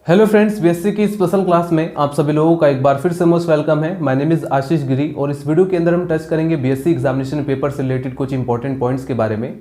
Hello friends, BSc की special class में आप सभी लोगों का एक बार फिर से मोस्ट वेलकम है। माय नेम इज़ आशीष गिरी और इस वीडियो के अंदर हम टच करेंगे बीएससी एग्जामिनेशन पेपर से रिलेटेड कुछ इंपॉर्टेंट पॉइंट्स के बारे में।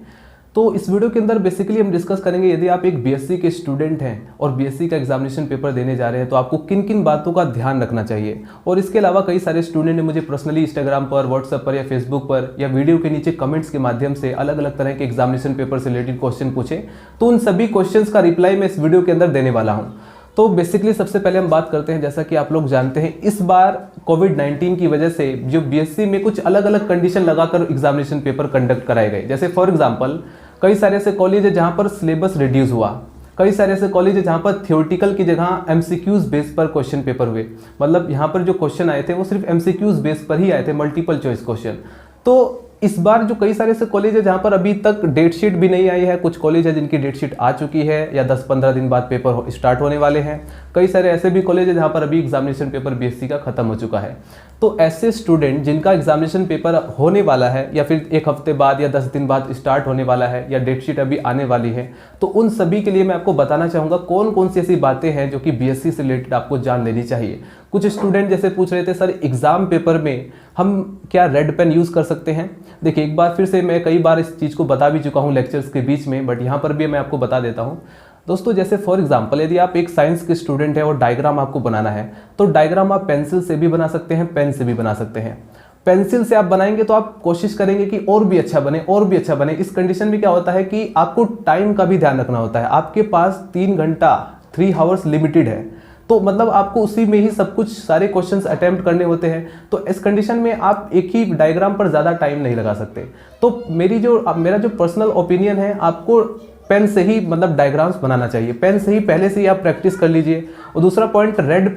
तो इस वीडियो के अंदर बेसिकली हम डिस्कस करेंगे यदि आप एक बीएससी के स्टूडेंट हैं और बीएससी का एग्जामिनेशन पेपर देने जा रहे हैं तो आपको किन किन बातों का ध्यान रखना चाहिए। और इसके अलावा कई सारे स्टूडेंट ने मुझे पर्सनली इंस्टाग्राम पर, व्हाट्सएप पर या फेसबुक पर या वीडियो के नीचे कमेंट्स के माध्यम से अलग अलग तरह के एग्जामिनेशन पेपर से रिलेटेड क्वेश्चन पूछे, तो उन सभी क्वेश्चंस का रिप्लाई मैं इस वीडियो के अंदर देने वाला हूँ। तो बेसिकली सबसे पहले हम बात करते हैं, जैसा कि आप लोग जानते हैं इस बार कोविड-19 की वजह से जो बीएससी में कुछ अलग अलग कंडीशन लगाकर एग्जामिनेशन पेपर कंडक्ट कराए गए। जैसे फॉर एग्जांपल कई सारे ऐसे कॉलेज है जहां पर सिलेबस रिड्यूस हुआ, कई सारे ऐसे कॉलेज है जहां पर थ्योरेटिकल की जगह एमसीक्यूज बेस पर क्वेश्चन पेपर हुए। मतलब यहां पर जो क्वेश्चन आए थे वो सिर्फ एमसीक्यूज बेस पर ही आए थे, मल्टीपल चॉइस क्वेश्चन। तो इस बार जो कई सारे ऐसे कॉलेज है जहां पर अभी तक डेट शीट भी नहीं आई है, कुछ कॉलेज है जिनकी डेट शीट आ चुकी है या 10-15 दिन बाद पेपर स्टार्ट होने वाले हैं। कई सारे ऐसे भी कॉलेज है जहां पर अभी एग्जामिनेशन पेपर बीएससी का खत्म हो चुका है। तो ऐसे स्टूडेंट जिनका एग्जामिनेशन पेपर होने वाला है या फिर एक हफ्ते बाद या 10 दिन बाद स्टार्ट होने वाला है या डेट शीट अभी आने वाली है, तो उन सभी के लिए मैं आपको बताना चाहूँगा कौन कौन सी ऐसी बातें हैं जो कि बीएससी से रिलेटेड आपको जान लेनी चाहिए। कुछ स्टूडेंट जैसे पूछ रहे थे सर एग्जाम पेपर में हम क्या रेड पेन यूज़ कर सकते हैं। देखिए एक बार फिर से मैं कई बार इस चीज़ को बता भी चुका हूँ लेक्चर्स के बीच में, बट यहाँ पर भी मैं आपको बता देता हूँ दोस्तों। जैसे फॉर एग्जांपल यदि आप एक साइंस के स्टूडेंट हैं और डायग्राम आपको बनाना है तो डायग्राम आप पेंसिल से भी बना सकते हैं, पेन से भी बना सकते हैं। पेंसिल से आप बनाएंगे तो आप कोशिश करेंगे कि और भी अच्छा बने, और भी अच्छा बने। इस कंडीशन में क्या होता है कि आपको टाइम का भी ध्यान रखना होता है। आपके पास 3 घंटा 3 आवर्स लिमिटेड है, तो मतलब आपको उसी में ही सब कुछ सारे क्वेश्चंस अटेम्प्ट करने होते हैं। तो इस कंडीशन में आप एक ही डायग्राम पर ज़्यादा टाइम नहीं लगा सकते। तो मेरा जो पर्सनल ओपिनियन है, आपको पेन से ही मतलब डायग्राम्स बनाना चाहिए। पेन से ही पहले से ही आप प्रैक्टिस कर लीजिए। और दूसरा पॉइंट, रेड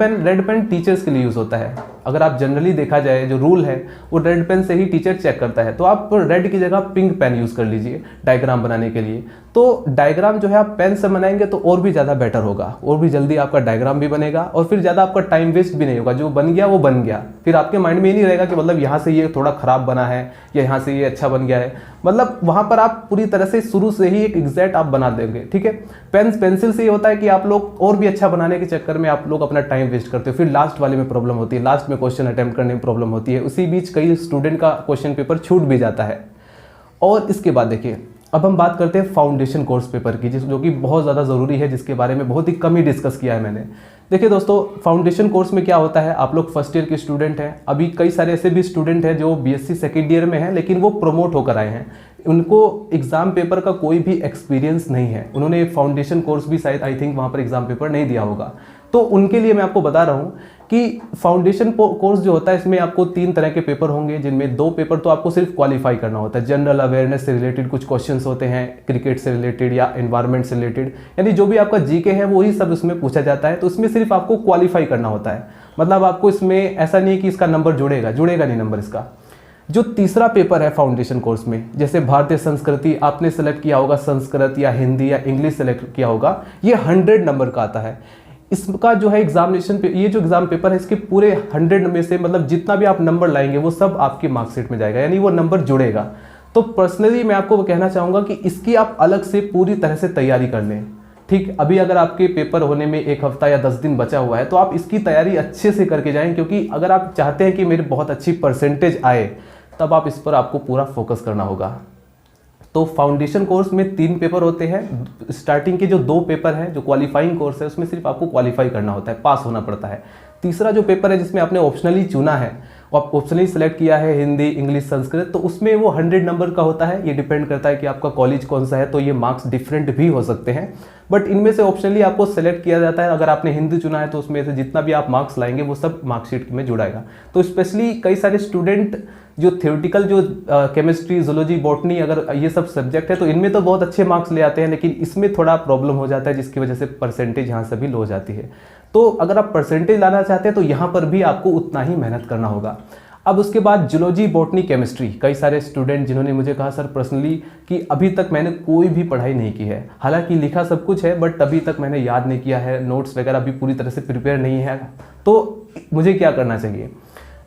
पेन टीचर्स के लिए यूज़ होता है। अगर आप जनरली देखा जाए जो रूल है वो रेड पेन से ही टीचर चेक करता है, तो आप रेड की जगह पिंक पेन यूज़ कर लीजिए डायग्राम बनाने के लिए। तो डायग्राम जो है आप पेन से बनाएंगे तो और भी ज़्यादा बेटर होगा, और भी जल्दी आपका डायग्राम भी बनेगा और फिर ज़्यादा आपका टाइम वेस्ट भी नहीं होगा। जो बन गया वो बन गया, फिर आपके माइंड में ये नहीं रहेगा कि मतलब यहाँ से ये थोड़ा ख़राब बना है या यहाँ से ये अच्छा बन गया है। मतलब वहाँ पर आप पूरी तरह से शुरू से ही एक एग्जैक्ट आप बना देंगे, ठीक है। पेंसिल से ये होता है कि आप लोग और भी अच्छा बनाने के चक्कर में आप लोग अपना टाइम वेस्ट करते हो, फिर लास्ट वाले में प्रॉब्लम होती है, लास्ट में क्वेश्चन अटेम्प्ट करने में प्रॉब्लम होती है। उसी बीच कई स्टूडेंट का क्वेश्चन पेपर छूट भी जाता है। और इसके बाद देखिए अब हम बात करते हैं फाउंडेशन कोर्स पेपर की, जो कि बहुत ज़्यादा ज़रूरी है, जिसके बारे में बहुत ही कम ही डिस्कस किया है मैंने। देखिए दोस्तों, फाउंडेशन कोर्स में क्या होता है, आप लोग फर्स्ट ईयर के स्टूडेंट हैं। अभी कई सारे ऐसे भी स्टूडेंट हैं जो बीएससी सेकेंड ईयर में हैं लेकिन वो प्रमोट होकर आए हैं, उनको एग्ज़ाम पेपर का कोई भी एक्सपीरियंस नहीं है। उन्होंने फाउंडेशन कोर्स भी शायद आई थिंक वहाँ पर एग्ज़ाम पेपर नहीं दिया होगा। तो उनके लिए मैं आपको बता रहा हूँ कि फाउंडेशन कोर्स जो होता है इसमें आपको 3 तरह के पेपर होंगे, जिनमें 2 पेपर तो आपको सिर्फ क्वालिफाई करना होता है। जनरल अवेयरनेस से रिलेटेड कुछ क्वेश्चंस होते हैं, क्रिकेट से रिलेटेड या एनवायरनमेंट से रिलेटेड, यानी जो भी आपका जीके है वही सब इसमें पूछा जाता है। तो इसमें सिर्फ आपको क्वालिफाई करना होता है। मतलब आपको इसमें ऐसा नहीं है कि इसका नंबर जुड़ेगा नहीं नंबर इसका। जो तीसरा पेपर है फाउंडेशन कोर्स में, जैसे भारतीय संस्कृति आपने सेलेक्ट किया होगा, संस्कृत या हिंदी या इंग्लिश सेलेक्ट किया होगा, ये 100 नंबर का आता है। इसका जो है एग्जामिनेशन पे ये जो एग्जाम पेपर है इसके पूरे 100 में से मतलब जितना भी आप नंबर लाएंगे वो सब आपकी मार्कशीट में जाएगा, यानी वो नंबर जुड़ेगा। तो पर्सनली मैं आपको कहना चाहूँगा कि इसकी आप अलग से पूरी तरह से तैयारी कर लें, ठीक। अभी अगर आपके पेपर होने में 1 हफ्ता या 10 दिन बचा हुआ है तो आप इसकी तैयारी अच्छे से करके जाएं, क्योंकि अगर आप चाहते हैं कि मेरे बहुत अच्छी परसेंटेज आए तब आप इस पर आपको पूरा फोकस करना होगा। तो फाउंडेशन कोर्स में 3 पेपर होते हैं। स्टार्टिंग के जो 2 पेपर हैं जो क्वालिफाइंग कोर्स है उसमें सिर्फ आपको क्वालिफाई करना होता है, पास होना पड़ता है। तीसरा जो पेपर है जिसमें आपने ऑप्शनली चुना है, वो आप ऑप्शनली सेलेक्ट किया है हिंदी, इंग्लिश, संस्कृत, तो उसमें वो 100 नंबर का होता है। ये डिपेंड करता है कि आपका कॉलेज कौन सा है, तो ये मार्क्स डिफरेंट भी हो सकते हैं, बट इनमें से ऑप्शनली आपको सेलेक्ट किया जाता है। अगर आपने हिंदी चुना है तो उसमें से जितना भी आप मार्क्स लाएंगे वो सब मार्कशीट में जुड़ाएगा। तो स्पेशली कई सारे स्टूडेंट जो थ्योरेटिकल जो केमिस्ट्री, जूलॉजी, बॉटनी, अगर ये सब सब्जेक्ट है तो इनमें तो बहुत अच्छे मार्क्स ले आते हैं, लेकिन इसमें थोड़ा प्रॉब्लम हो जाता है जिसकी वजह से परसेंटेज यहाँ से भी लो हो जाती है। तो अगर आप परसेंटेज लाना चाहते हैं तो यहाँ पर भी आपको उतना ही मेहनत करना होगा। अब उसके बाद जूलॉजी, बॉटनी, केमिस्ट्री, कई सारे स्टूडेंट जिन्होंने मुझे कहा सर पर्सनली कि अभी तक मैंने कोई भी पढ़ाई नहीं की है, हालांकि लिखा सब कुछ है बट अभी तक मैंने याद नहीं किया है, नोट्स वगैरह अभी पूरी तरह से प्रिपेयर नहीं है, तो मुझे क्या करना चाहिए।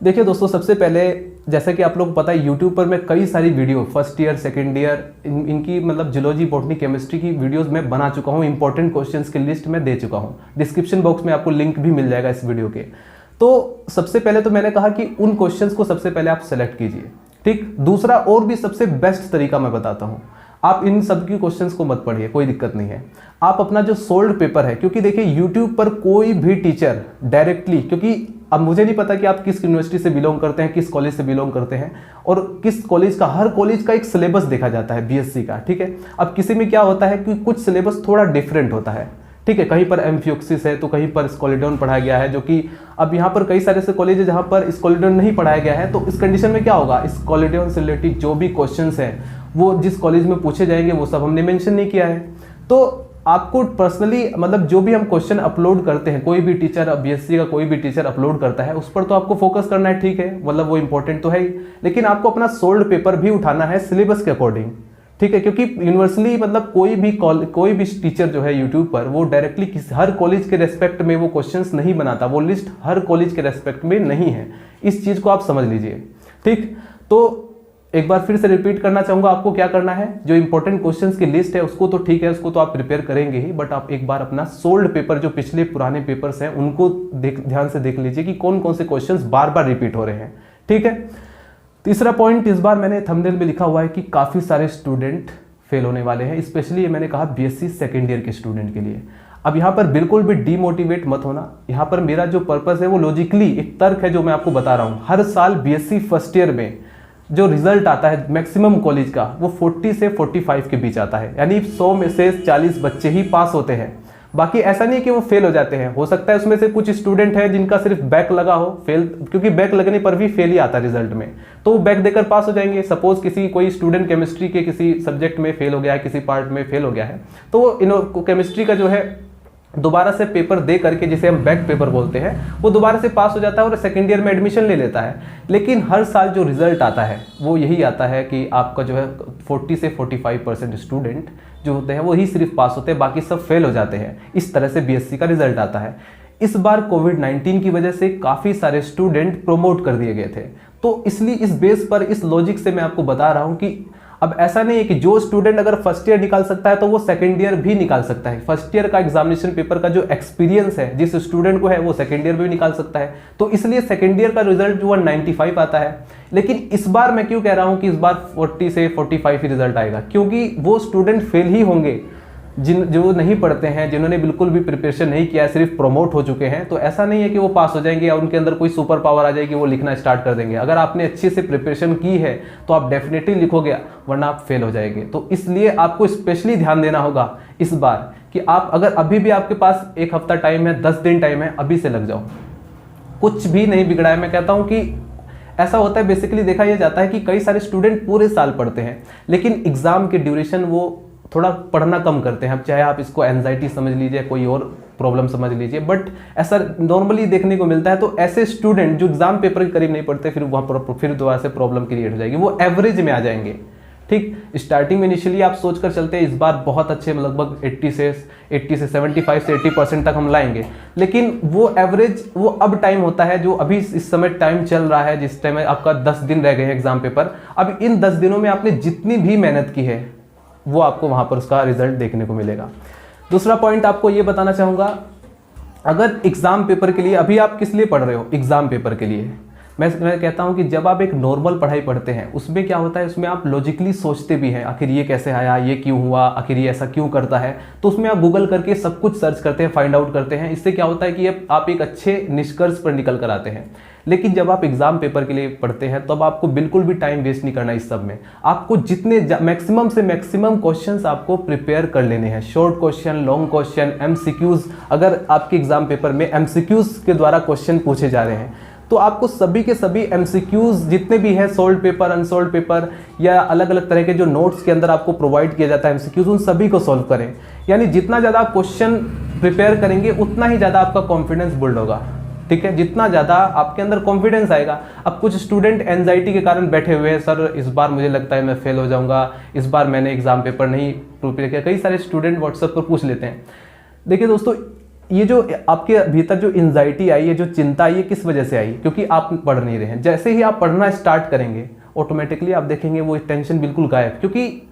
देखिए दोस्तों, सबसे पहले जैसा कि आप लोग को पता है यूट्यूब पर मैं कई सारी video first year second year इनकी मतलब जूलॉजी बॉटनी केमिस्ट्री की वीडियोस मैं बना चुका हूँ, इंपॉर्टेंट क्वेश्चंस की लिस्ट मैं दे चुका हूँ। डिस्क्रिप्शन बॉक्स में आपको लिंक भी मिल जाएगा इस वीडियो के। तो सबसे पहले तो मैंने कहा कि उन क्वेश्चंस को सबसे पहले आप सेलेक्ट कीजिए, ठीक। दूसरा और भी सबसे बेस्ट तरीका मैं बताता हूँ, आप इन सब की क्वेश्चंस को मत पढ़िए, कोई दिक्कत नहीं है। आप अपना जो सोल्ड पेपर है, क्योंकि देखिए यूट्यूब पर कोई भी टीचर डायरेक्टली, क्योंकि अब मुझे नहीं पता कि आप किस यूनिवर्सिटी से बिलोंग करते हैं, किस कॉलेज से बिलोंग करते हैं और किस कॉलेज का, हर कॉलेज का एक सिलेबस देखा जाता है बीएससी का, ठीक है। अब किसी में क्या होता है कि कुछ सिलेबस थोड़ा डिफरेंट होता है, ठीक है। कहीं पर एम्फियोक्सिस है तो कहीं पर स्कोलिडोन पढ़ाया गया है, जो कि अब यहाँ पर कई सारे ऐसे कॉलेज है जहाँ पर स्कोलिडोन नहीं पढ़ाया गया है। तो इस कंडीशन में क्या होगा, स्कोलिडोन से रिलेटेड जो भी क्वेश्चंस हैं वो जिस कॉलेज में पूछे जाएंगे वो सब हमने मेंशन नहीं किया है। तो आपको पर्सनली मतलब जो भी हम क्वेश्चन अपलोड करते हैं, कोई भी टीचर बीएससी का कोई भी टीचर अपलोड करता है, उस पर तो आपको फोकस करना है, ठीक है, मतलब वो इंपॉर्टेंट तो है ही, लेकिन आपको अपना सोल्ड पेपर भी उठाना है सिलेबस के अकॉर्डिंग, ठीक है। क्योंकि यूनिवर्सली मतलब कोई भी टीचर जो है यूट्यूब पर वो डायरेक्टली हर कॉलेज के रेस्पेक्ट में वो क्वेश्चंस नहीं बनाता, वो लिस्ट हर कॉलेज के रेस्पेक्ट में नहीं है। इस चीज़ को आप समझ लीजिए, ठीक। तो एक बार फिर से रिपीट करना चाहूँगा, आपको क्या करना है, जो इंपॉर्टेंट क्वेश्चंस की लिस्ट है उसको तो ठीक है, उसको तो आप प्रिपेयर करेंगे ही, बट आप एक बार अपना सोल्ड पेपर जो पिछले पुराने पेपर्स हैं उनको ध्यान से देख लीजिए कि कौन कौन से क्वेश्चंस बार बार रिपीट हो रहे हैं, ठीक है। तीसरा पॉइंट इस बार मैंने थंबनेल में लिखा हुआ है कि काफ़ी सारे स्टूडेंट फेल होने वाले हैं, स्पेशली ये मैंने कहा बीएससी सेकेंड ईयर के स्टूडेंट के लिए। अब यहाँ पर बिल्कुल भी डीमोटिवेट मत होना, यहाँ पर मेरा जो पर्पस है वो लॉजिकली एक तर्क है जो मैं आपको बता रहा हूँ। हर साल बीएससी फर्स्ट ईयर में जो रिजल्ट आता है मैक्सिमम कॉलेज का वो 40 से 45 के बीच आता है, यानी 100 में से 40 बच्चे ही पास होते हैं। बाकी ऐसा नहीं कि वो फेल हो जाते हैं, हो सकता है उसमें से कुछ स्टूडेंट है जिनका सिर्फ बैक लगा हो, फेल, क्योंकि बैक लगने पर भी फेल ही आता है रिजल्ट में, तो वो बैक देकर पास हो जाएंगे। सपोज कोई स्टूडेंट केमिस्ट्री के किसी सब्जेक्ट में फेल हो गया है, किसी पार्ट में फेल हो गया है, तो वो केमिस्ट्री का जो है दोबारा से पेपर दे करके, जिसे हम बैक पेपर बोलते हैं, वो दोबारा से पास हो जाता है और सेकेंड ईयर में एडमिशन ले लेता है। लेकिन हर साल जो रिजल्ट आता है वो यही आता है कि आपका जो है 40 से 45% स्टूडेंट जो होते हैं वो ही सिर्फ पास होते हैं, बाकी सब फेल हो जाते हैं। इस तरह से बीएससी का रिजल्ट आता है। इस बार कोविड-19 की वजह से काफ़ी सारे स्टूडेंट प्रोमोट कर दिए गए थे, तो इसलिए इस बेस पर, इस लॉजिक से मैं आपको बता रहा हूँ कि अब ऐसा नहीं है कि जो स्टूडेंट अगर फर्स्ट ईयर निकाल सकता है तो वो सेकेंड ईयर भी निकाल सकता है। फर्स्ट ईयर का एग्जामिनेशन पेपर का जो एक्सपीरियंस है जिस स्टूडेंट को है वो सेकेंड ईयर में भी निकाल सकता है। तो इसलिए सेकेंड ईयर का रिजल्ट जो 195 आता है। लेकिन इस बार मैं क्यों कह रहा हूँ कि इस बार 40 से 45 ही रिजल्ट आएगा, क्योंकि वो स्टूडेंट फेल ही होंगे जो नहीं पढ़ते हैं, जिन्होंने बिल्कुल भी प्रिपरेशन नहीं किया, सिर्फ प्रमोट हो चुके हैं। तो ऐसा नहीं है कि वो पास हो जाएंगे या उनके अंदर कोई सुपर पावर आ जाएगी, वो लिखना स्टार्ट कर देंगे। अगर आपने अच्छे से प्रिपरेशन की है तो आप डेफिनेटली लिखोगे, वरना आप फेल हो जाएंगे। तो इसलिए आपको स्पेशली ध्यान देना होगा इस बार कि आप अगर अभी भी आपके पास 1 हफ्ता टाइम है, 10 दिन टाइम है, अभी से लग जाओ। कुछ भी नहीं बिगड़ा है। मैं कहता हूँ कि ऐसा होता है, बेसिकली देखा यह जाता है कि कई सारे स्टूडेंट पूरे साल पढ़ते हैं, लेकिन एग्जाम के ड्यूरेशन वो थोड़ा पढ़ना कम करते हैं। अब चाहे आप इसको एंजाइटी समझ लीजिए, कोई और प्रॉब्लम समझ लीजिए, बट ऐसा नॉर्मली देखने को मिलता है। तो ऐसे स्टूडेंट जो एग्जाम पेपर के करीब नहीं पढ़ते, फिर वहाँ पर फिर दोबारा से प्रॉब्लम क्रिएट हो जाएगी, वो एवरेज में आ जाएंगे, ठीक। स्टार्टिंग में इनिशियली आप सोच कर चलते हैं इस बार बहुत अच्छे, लगभग 80 से 75 से 80% तक हम लाएंगे, लेकिन वो एवरेज, वो अब टाइम होता है जो अभी इस समय टाइम चल रहा है, जिस टाइम आपका 10 दिन रह गए हैं एग्जाम पेपर। अब इन 10 दिनों में आपने जितनी भी मेहनत की है वो आपको वहां पर उसका रिजल्ट देखने को मिलेगा। दूसरा पॉइंट आपको ये बताना चाहूँगा, अगर एग्जाम पेपर के लिए, अभी आप किस लिए पढ़ रहे हो, एग्जाम पेपर के लिए, मैं कहता हूं कि जब आप एक नॉर्मल पढ़ाई पढ़ते हैं उसमें क्या होता है, उसमें आप लॉजिकली सोचते भी हैं, आखिर ये कैसे आया, ये क्यों हुआ, आखिर ये ऐसा क्यों करता है। तो उसमें आप गूगल करके सब कुछ सर्च करते हैं, फाइंड आउट करते हैं। इससे क्या होता है कि आप एक अच्छे निष्कर्ष पर निकल कर आते हैं। लेकिन जब आप एग्जाम पेपर के लिए पढ़ते हैं तब आपको बिल्कुल भी टाइम वेस्ट नहीं करना इस सब में। आपको जितने मैक्सिमम से मैक्सिमम क्वेश्चंस आपको प्रिपेयर कर लेने हैं, short question, long question, MCQs. अगर आपके एग्जाम पेपर में एमसीक्यूज के द्वारा क्वेश्चन पूछे जा रहे हैं तो आपको सभी के सभी एमसीक्यूज जितने भी हैं, सोल्ड पेपर, अनसोल्ड पेपर या अलग अलग तरह के जो नोट्स के अंदर आपको प्रोवाइड किया जाता है एमसीक्यूज, उन सभी को सॉल्व करें। यानी जितना ज़्यादा आप क्वेश्चन प्रिपेयर करेंगे उतना ही ज़्यादा आपका कॉन्फिडेंस बिल्ड होगा, ठीक है, जितना ज़्यादा आपके अंदर कॉन्फिडेंस आएगा। अब कुछ स्टूडेंट एंजाइटी के कारण बैठे हुए हैं, सर इस बार मुझे लगता है मैं फेल हो जाऊंगा, इस बार मैंने एग्जाम पेपर नहीं प्रिपेयर किया। कई सारे स्टूडेंट व्हाट्सएप पर पूछ लेते हैं। देखिए दोस्तों, ये जो आपके भीतर जो एंजाइटी आई है, जो चिंता आई है, किस वजह से आई? क्योंकि आप पढ़ नहीं रहे हैं। जैसे ही आप पढ़ना स्टार्ट करेंगे ऑटोमेटिकली आप देखेंगे वो टेंशन बिल्कुल गायब, क्योंकि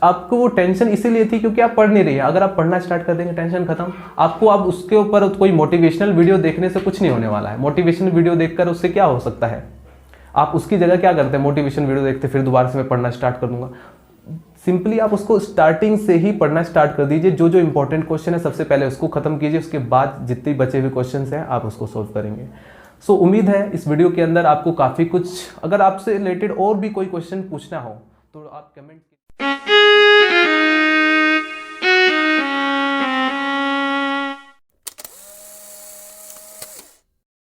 आपको वो टेंशन इसीलिए थी क्योंकि आप पढ़ नहीं रही हैं। अगर आप पढ़ना स्टार्ट कर देंगे टेंशन खत्म। आपको अब उसके ऊपर कोई मोटिवेशनल वीडियो देखने से कुछ नहीं होने वाला है। मोटिवेशनल वीडियो देखकर उससे क्या हो सकता है? आप उसकी जगह क्या करते हैं? मोटिवेशन वीडियो देखते फिर दोबारा से मैं पढ़ना स्टार्ट कर दूंगा। सिंपली आप उसको स्टार्टिंग से ही पढ़ना स्टार्ट कर दीजिए। जो जो इंपॉर्टेंट क्वेश्चन है सबसे पहले उसको खत्म कीजिए, उसके बाद जितने बचे हुए क्वेश्चन हैं आप उसको सोल्व करेंगे। सो उम्मीद है इस वीडियो के अंदर आपको काफ़ी कुछ, अगर आपसे रिलेटेड और भी कोई क्वेश्चन पूछना हो तो आप कमेंट